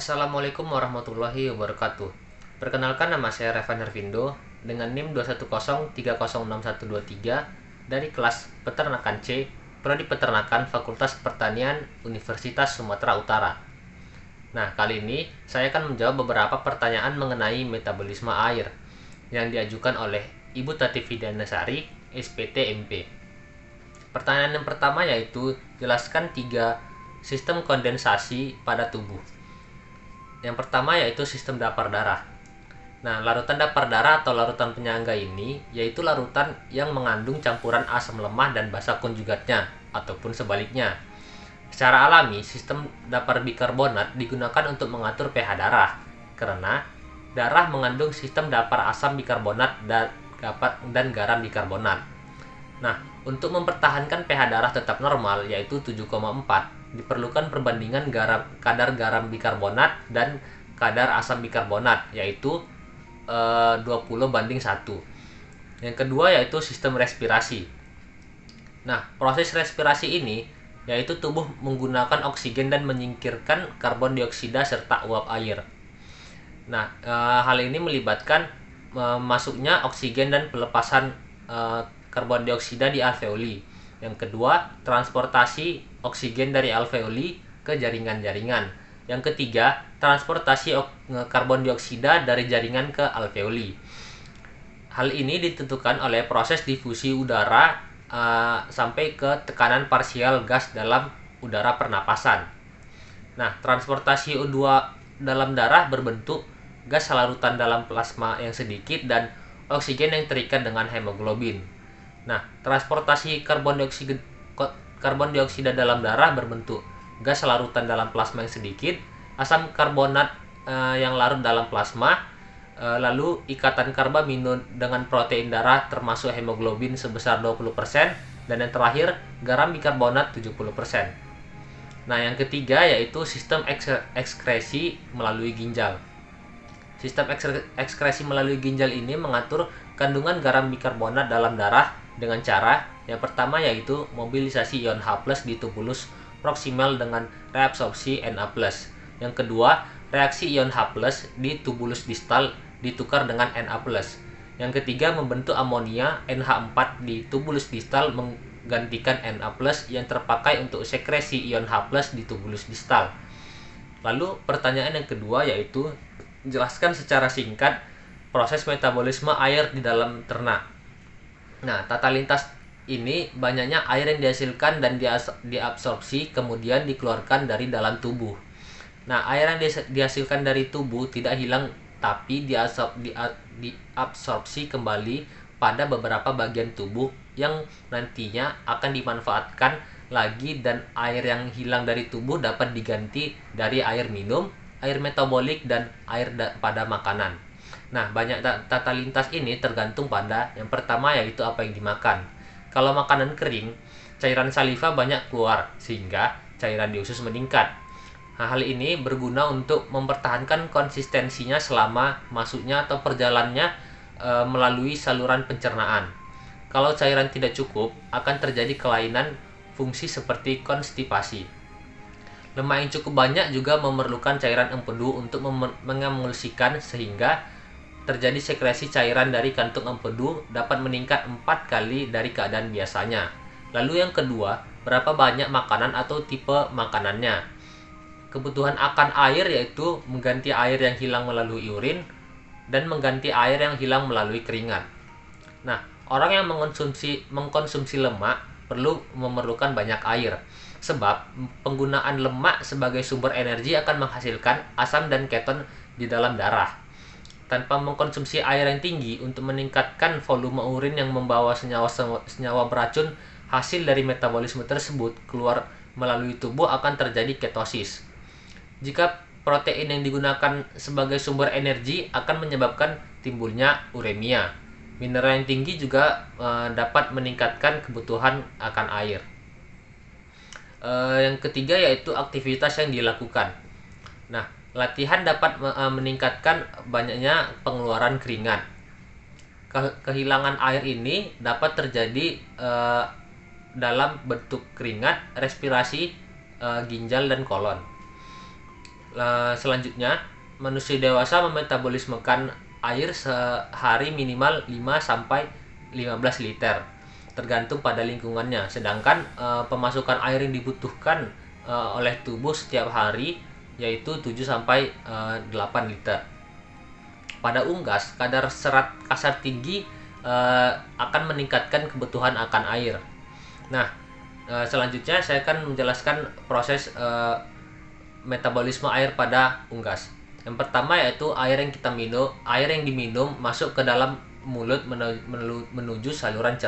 Assalamualaikum warahmatullahi wabarakatuh. Perkenalkan, nama saya Revan Hervindo dengan NIM 210306123 dari kelas Peternakan C, Prodi Peternakan Fakultas Pertanian Universitas Sumatera Utara. Nah, kali ini saya akan menjawab beberapa pertanyaan mengenai metabolisme air yang diajukan oleh Ibu Tati Fidianasari, SPT MP. Pertanyaan yang pertama yaitu jelaskan 3 sistem kondensasi pada tubuh. Yang pertama yaitu sistem dapur darah. Nah, larutan dapur darah atau larutan penyangga ini yaitu larutan yang mengandung campuran asam lemah dan basa konjugatnya ataupun sebaliknya. Secara alami, sistem dapur bikarbonat digunakan untuk mengatur pH darah karena darah mengandung sistem dapur asam bikarbonat dan garam bikarbonat. Nah, untuk mempertahankan pH darah tetap normal yaitu 7,4, diperlukan perbandingan kadar garam bikarbonat dan kadar asam bikarbonat yaitu 20:1. Yang kedua yaitu sistem respirasi. Nah, proses respirasi ini yaitu tubuh menggunakan oksigen dan menyingkirkan karbon dioksida serta uap air. Nah, hal ini melibatkan masuknya oksigen dan pelepasan karbon dioksida di alveoli. Yang kedua, transportasi oksigen dari alveoli ke jaringan-jaringan. Yang ketiga, transportasi karbon dioksida dari jaringan ke alveoli. Hal ini ditentukan oleh proses difusi udara sampai ke tekanan parsial gas dalam udara pernapasan. Nah, transportasi O2 dalam darah berbentuk gas larutan dalam plasma yang sedikit dan oksigen yang terikat dengan hemoglobin. Nah, transportasi karbon dioksida dalam darah berbentuk gas larutan dalam plasma yang sedikit, asam karbonat yang larut dalam plasma, lalu ikatan karbamino dengan protein darah termasuk hemoglobin sebesar 20%, dan yang terakhir garam bikarbonat 70%. Nah, yang ketiga yaitu sistem ekskresi melalui ginjal. Sistem ekskresi melalui ginjal ini mengatur kandungan garam bikarbonat dalam darah dengan cara yang pertama yaitu mobilisasi ion H+ di tubulus proksimal dengan reabsorpsi Na+. Yang kedua, reaksi ion H+ di tubulus distal ditukar dengan Na+. Yang ketiga, membentuk amonia NH4 di tubulus distal menggantikan Na+ yang terpakai untuk sekresi ion H+ di tubulus distal. Lalu pertanyaan yang kedua yaitu jelaskan secara singkat proses metabolisme air di dalam ternak. Nah, tata lintas ini banyaknya air yang dihasilkan dan diabsorpsi kemudian dikeluarkan dari dalam tubuh. Nah, air yang dihasilkan dari tubuh tidak hilang tapi diabsorpsi kembali pada beberapa bagian tubuh yang nantinya akan dimanfaatkan lagi, dan air yang hilang dari tubuh dapat diganti dari air minum, air metabolik, dan air pada makanan. Nah, banyak tata lintas ini tergantung pada yang pertama yaitu apa yang dimakan. Kalau makanan kering, cairan saliva banyak keluar sehingga cairan di usus meningkat. Nah, hal ini berguna untuk mempertahankan konsistensinya selama masuknya atau perjalanannya melalui saluran pencernaan. Kalau cairan tidak cukup, akan terjadi kelainan fungsi seperti konstipasi. Lemak yang cukup banyak juga memerlukan cairan empedu untuk mengemulsikan sehingga terjadi sekresi cairan dari kantung empedu dapat meningkat 4 kali dari keadaan biasanya. Lalu yang kedua, berapa banyak makanan atau tipe makanannya. Kebutuhan akan air yaitu mengganti air yang hilang melalui urin dan mengganti air yang hilang melalui keringat. Nah, orang yang mengkonsumsi lemak memerlukan banyak air sebab penggunaan lemak sebagai sumber energi akan menghasilkan asam dan keton di dalam darah. Tanpa mengkonsumsi air yang tinggi untuk meningkatkan volume urin yang membawa senyawa beracun hasil dari metabolisme tersebut keluar melalui tubuh, akan terjadi ketosis. Jika protein yang digunakan sebagai sumber energi akan menyebabkan timbulnya uremia. Mineral yang tinggi juga dapat meningkatkan kebutuhan akan air. Yang ketiga yaitu aktivitas yang dilakukan. Nah, latihan dapat meningkatkan banyaknya pengeluaran keringat. Kehilangan air ini dapat terjadi dalam bentuk keringat, respirasi, ginjal, dan kolon. Selanjutnya, manusia dewasa memetabolismekan air sehari minimal 5 sampai 15 liter tergantung pada lingkungannya. Sedangkan pemasukan air yang dibutuhkan oleh tubuh setiap hari yaitu 7 sampai 8 liter. Pada unggas, kadar serat kasar tinggi akan meningkatkan kebutuhan akan air. Nah, selanjutnya saya akan menjelaskan proses metabolisme air pada unggas. Yang pertama yaitu air yang diminum masuk ke dalam mulut menuju saluran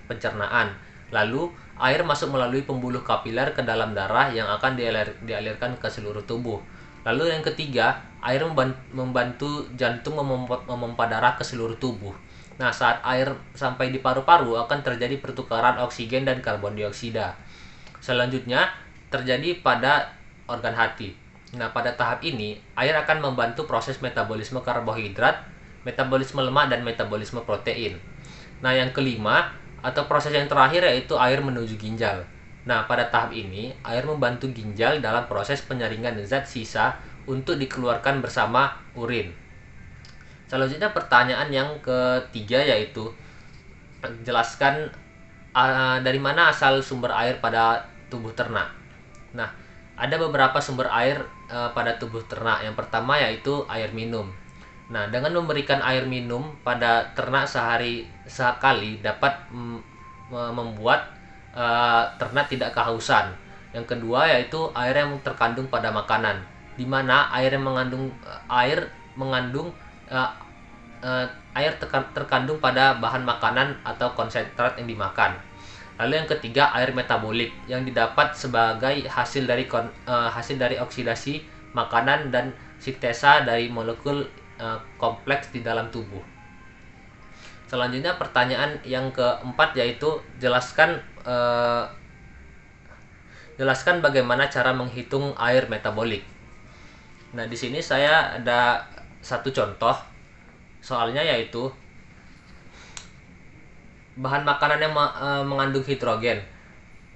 pencernaan. Lalu air masuk melalui pembuluh kapiler ke dalam darah yang akan dialirkan ke seluruh tubuh. Lalu yang ketiga, air membantu jantung memompa darah ke seluruh tubuh. Nah, saat air sampai di paru-paru akan terjadi pertukaran oksigen dan karbon dioksida. Selanjutnya terjadi pada organ hati. Nah, pada tahap ini, air akan membantu proses metabolisme karbohidrat, metabolisme lemak, dan metabolisme protein. Nah, yang kelima, atau proses yang terakhir yaitu air menuju ginjal. Nah, pada tahap ini, air membantu ginjal dalam proses penyaringan zat sisa untuk dikeluarkan bersama urin. Selanjutnya pertanyaan yang ketiga yaitu, jelaskan dari mana asal sumber air pada tubuh ternak. Nah, ada beberapa sumber air pada tubuh ternak. Yang pertama yaitu air minum. Nah, dengan memberikan air minum pada ternak sehari sekali dapat membuat ternak tidak kehausan. Yang kedua yaitu air yang terkandung pada makanan, di mana air terkandung pada bahan makanan atau konsentrat yang dimakan. Lalu yang ketiga, air metabolik yang didapat sebagai hasil dari oksidasi makanan dan sintesa dari molekul kompleks di dalam tubuh. Selanjutnya pertanyaan yang keempat yaitu jelaskan bagaimana cara menghitung air metabolik. Nah, di sini saya ada satu contoh soalnya, yaitu bahan makanan yang mengandung hidrogen.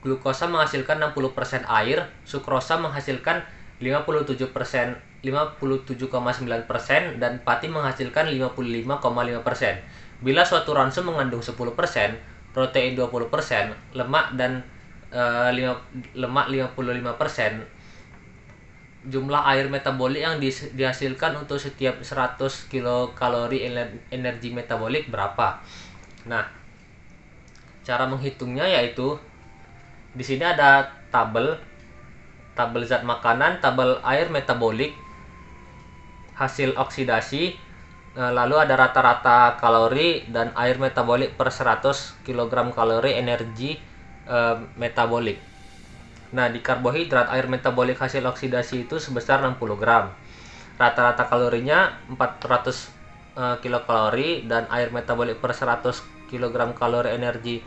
Glukosa menghasilkan 60% air, sukrosa menghasilkan 57,9%, dan pati menghasilkan 55,5%. Bila suatu ransum mengandung 10%, protein 20%, lemak 55%, jumlah air metabolik yang dihasilkan untuk setiap 100 kilokalori energi metabolik berapa? Nah, cara menghitungnya yaitu di sini ada tabel zat makanan, tabel air metabolik, hasil oksidasi, lalu ada rata-rata kalori dan air metabolik per 100 kg kalori energi metabolik. Nah, di karbohidrat air metabolik hasil oksidasi itu sebesar 60 gram. Rata-rata kalorinya 400 kilokalori dan air metabolik per 100 kg kalori energi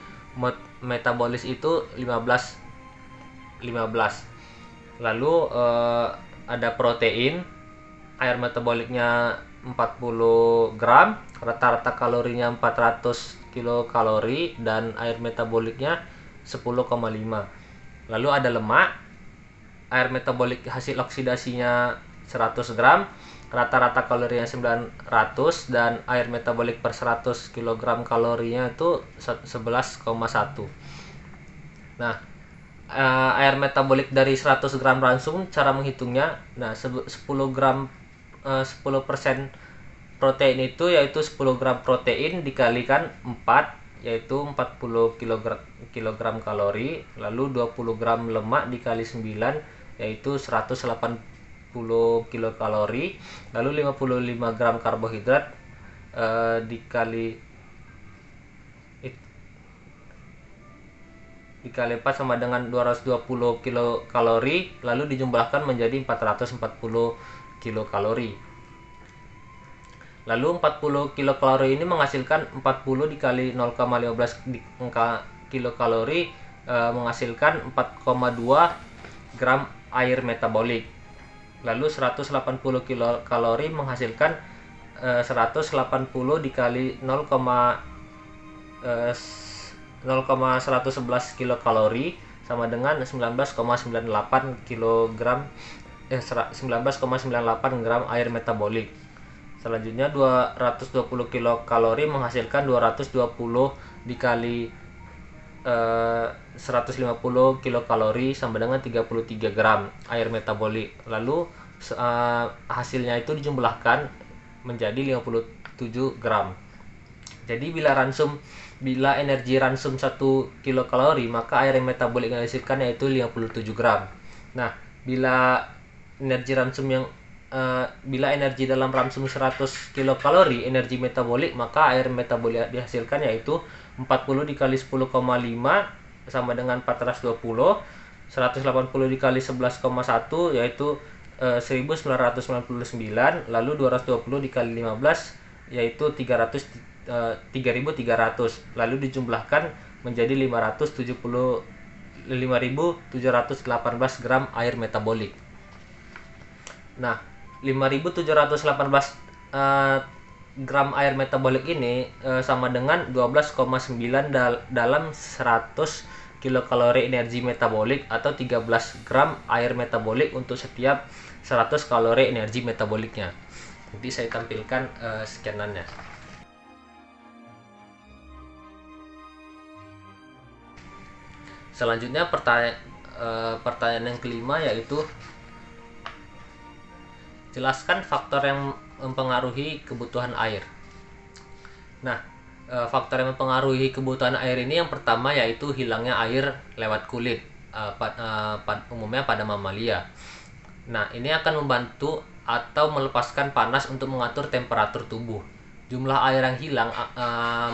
metabolis itu 15. Lalu ada protein, air metaboliknya 40 gram, rata-rata kalorinya 400 kilokalori dan air metaboliknya 10,5. Lalu ada lemak, air metabolik hasil oksidasinya 100 gram, rata-rata kalorinya 900 dan air metabolik per 100 kg kalorinya itu 11,1. Nah, air metabolik dari 100 gram ransum cara menghitungnya. Nah, 10% protein itu yaitu 10 gram protein dikalikan 4 yaitu 40 kg kalori, lalu 20 gram lemak dikali 9 yaitu 180 kilokalori, lalu 55 gram karbohidrat dikali 4 sama dengan 220 kilokalori, lalu dijumlahkan menjadi 440 kilokalori. Lalu 40 kilokalori ini menghasilkan 40 dikali 0,15 kilokalori menghasilkan 4,2 gram air metabolik. Lalu 180 kilokalori menghasilkan 180 dikali 0,111 kilokalori sama dengan 19,98 kilogram 19,98 gram air metabolik. Selanjutnya 220 kilokalori menghasilkan 220 dikali 150 kilokalori sama dengan 33 gram air metabolik. Lalu hasilnya itu dijumlahkan menjadi 57 gram. Jadi bila energi ransum 1 kilokalori, maka air metabolik yang dihasilkan yaitu 57 gram. Nah, bila energi dalam ransum 100 kilokalori energi metabolik, maka air metabolik dihasilkan yaitu 40 dikali 10,5 sama dengan 420, 180 dikali 11,1 yaitu 1999, lalu 220 dikali 15 yaitu 3.300, lalu dijumlahkan menjadi 5.718 gram air metabolik. Nah, 5.718 gram air metabolik ini sama dengan 12,9 dalam 100 kilokalori energi metabolik atau 13 gram air metabolik untuk setiap 100 kalori energi metaboliknya. Nanti saya tampilkan scanannya. Selanjutnya pertanyaan yang kelima yaitu jelaskan faktor yang mempengaruhi kebutuhan air. Nah, faktor yang mempengaruhi kebutuhan air ini yang pertama yaitu hilangnya air lewat kulit, umumnya pada mamalia. Nah, ini akan membantu atau melepaskan panas untuk mengatur temperatur tubuh. Jumlah air yang hilang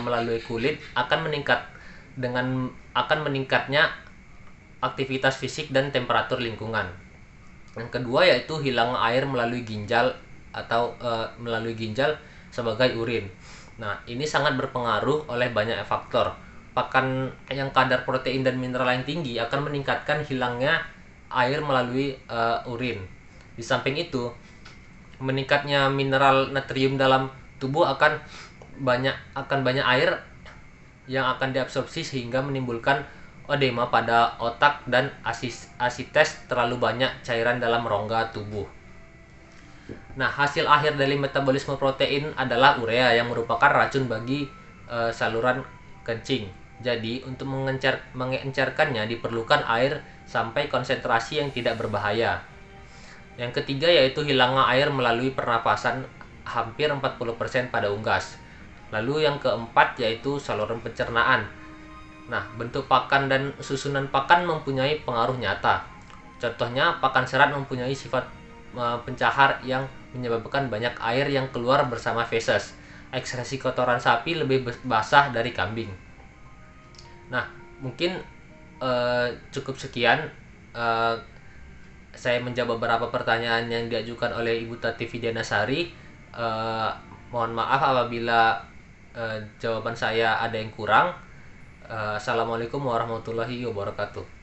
melalui kulit akan meningkatnya aktivitas fisik dan temperatur lingkungan. Yang kedua yaitu hilang air melalui ginjal sebagai urin. Nah, ini sangat berpengaruh oleh banyak faktor. Pakan yang kadar protein dan mineral yang tinggi akan meningkatkan hilangnya air melalui urin. Di samping itu, meningkatnya mineral natrium dalam tubuh akan banyak air yang akan diabsorpsi sehingga menimbulkan edema pada otak dan asites terlalu banyak cairan dalam rongga tubuh. Nah, hasil akhir dari metabolisme protein adalah urea yang merupakan racun bagi saluran kencing. Jadi, untuk mengencerkannya diperlukan air sampai konsentrasi yang tidak berbahaya. Yang ketiga yaitu hilangnya air melalui pernapasan hampir 40% pada unggas. Lalu yang keempat yaitu saluran pencernaan. Nah, bentuk pakan dan susunan pakan mempunyai pengaruh nyata. Contohnya, pakan serat mempunyai sifat pencahar yang menyebabkan banyak air yang keluar bersama feses. Ekskresi kotoran sapi lebih basah dari kambing. Nah, mungkin cukup sekian. Saya menjawab beberapa pertanyaan yang diajukan oleh Ibu Tati Widianasari. Mohon maaf apabila jawaban saya ada yang kurang. Assalamualaikum warahmatullahi wabarakatuh.